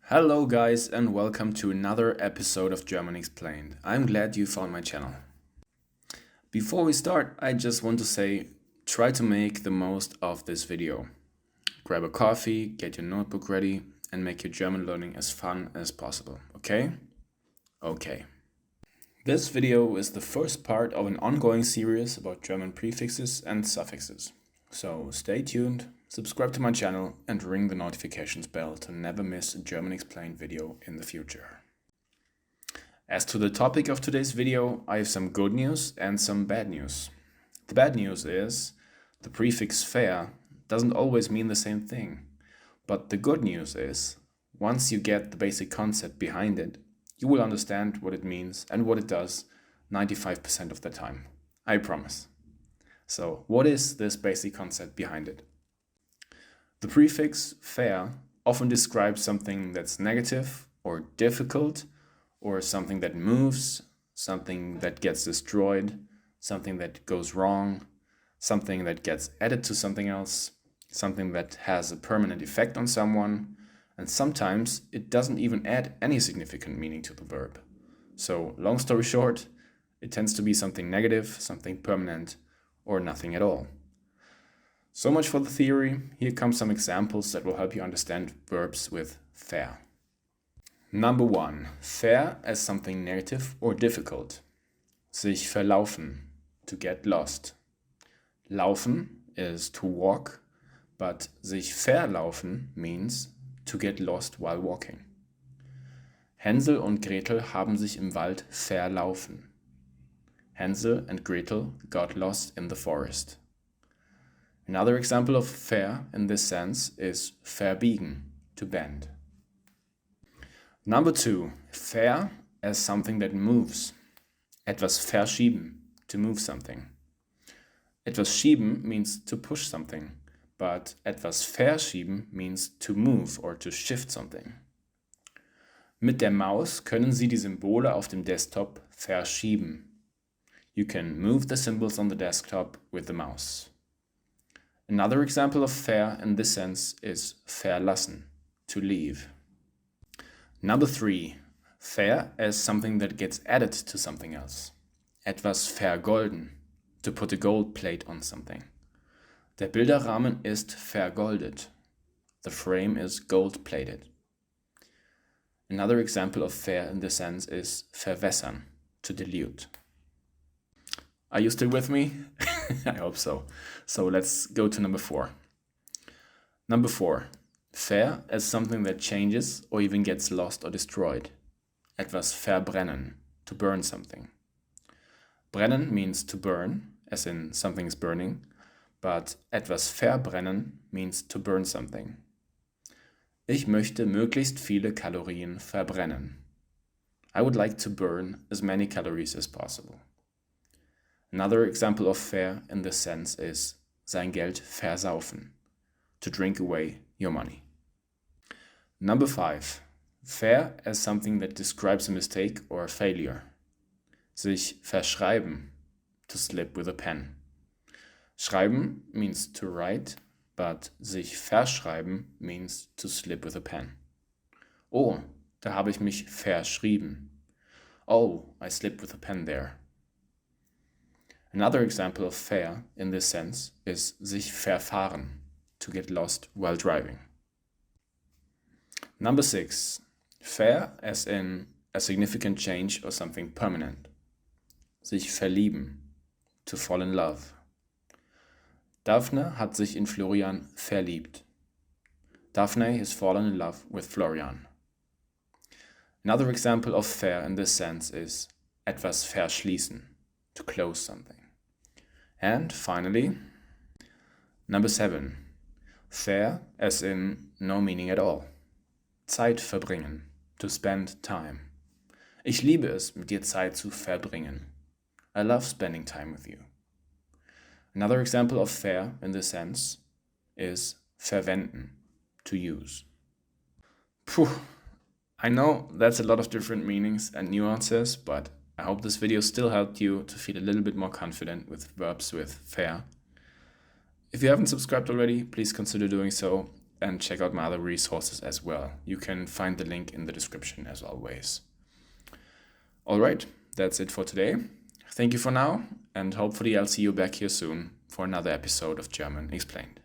Hello guys and welcome to another episode of German Explained. I'm glad you found my channel. Before we start, I just want to say, try to make the most of this video. Grab a coffee, get your notebook ready and make your German learning as fun as possible, okay? Okay. This video is the first part of an ongoing series about German prefixes and suffixes. So stay tuned, subscribe to my channel and ring the notifications bell to never miss a German Explained video in the future. As to the topic of today's video, I have some good news and some bad news. The bad news is the prefix ver doesn't always mean the same thing. But the good news is, once you get the basic concept behind it, you will understand what it means and what it does 95% of the time. I promise. So, what is this basic concept behind it? The prefix ver often describes something that's negative or difficult, or something that moves, something that gets destroyed, something that goes wrong, something that gets added to something else, something that has a permanent effect on someone, and sometimes it doesn't even add any significant meaning to the verb. So, long story short, it tends to be something negative, something permanent, or nothing at all. So much for the theory. Here come some examples that will help you understand verbs with ver. Number 1. Ver as something negative or difficult. Sich verlaufen, to get lost. Laufen is to walk, but sich verlaufen means to get lost while walking. Hänsel und Gretel haben sich im Wald verlaufen. Hansel and Gretel got lost in the forest. Another example of ver in this sense is verbiegen, to bend. Number 2. Ver as something that moves. Etwas verschieben, to move something. Etwas schieben means to push something, but etwas verschieben means to move or to shift something. Mit der Maus können Sie die Symbole auf dem Desktop verschieben. You can move the symbols on the desktop with the mouse. Another example of ver in this sense is verlassen, to leave. Number 3. Ver as something that gets added to something else. Etwas VERgolden, to put a gold plate on something. Der Bilderrahmen ist vergoldet. The frame is gold-plated. Another example of ver in this sense is verwässern, to dilute. Are you still with me? I hope so. So let's go to number 4. Number 4. Ver as something that changes or even gets lost or destroyed. Etwas VERbrennen, to burn something. Brennen means to burn, as in something is burning, but etwas VERbrennen means to burn something. Ich möchte möglichst viele Kalorien verbrennen. I would like to burn as many calories as possible. Another example of ver in this sense is sein Geld versaufen, to drink away your money. Number 5. Ver as something that describes a mistake or a failure. Sich verschreiben, to slip with a pen. Schreiben means to write, but sich verschreiben means to slip with a pen. Oh, da habe ich mich verschrieben. Oh, I slipped with a pen there. Another example of ver in this sense is sich verfahren, to get lost while driving. Number 6. Ver as in a significant change or something permanent. Sich verlieben, to fall in love. Daphne hat sich in Florian verliebt. Daphne has fallen in love with Florian. Another example of ver in this sense is etwas verschließen, to close something. And finally, number 7. Ver as in no meaning at all. Zeit verbringen, to spend time. Ich liebe es, mit dir Zeit zu verbringen. I love spending time with you. Another example of ver in this sense is verwenden, to use. Phew, I know that's a lot of different meanings and nuances, but I hope this video still helped you to feel a little bit more confident with verbs with ver. If you haven't subscribed already, please consider doing so. and check out my other resources as well. You can find the link in the description as always. Alright, that's it for today. Thank you for now, and hopefully I'll see you back here soon for another episode of German Explained.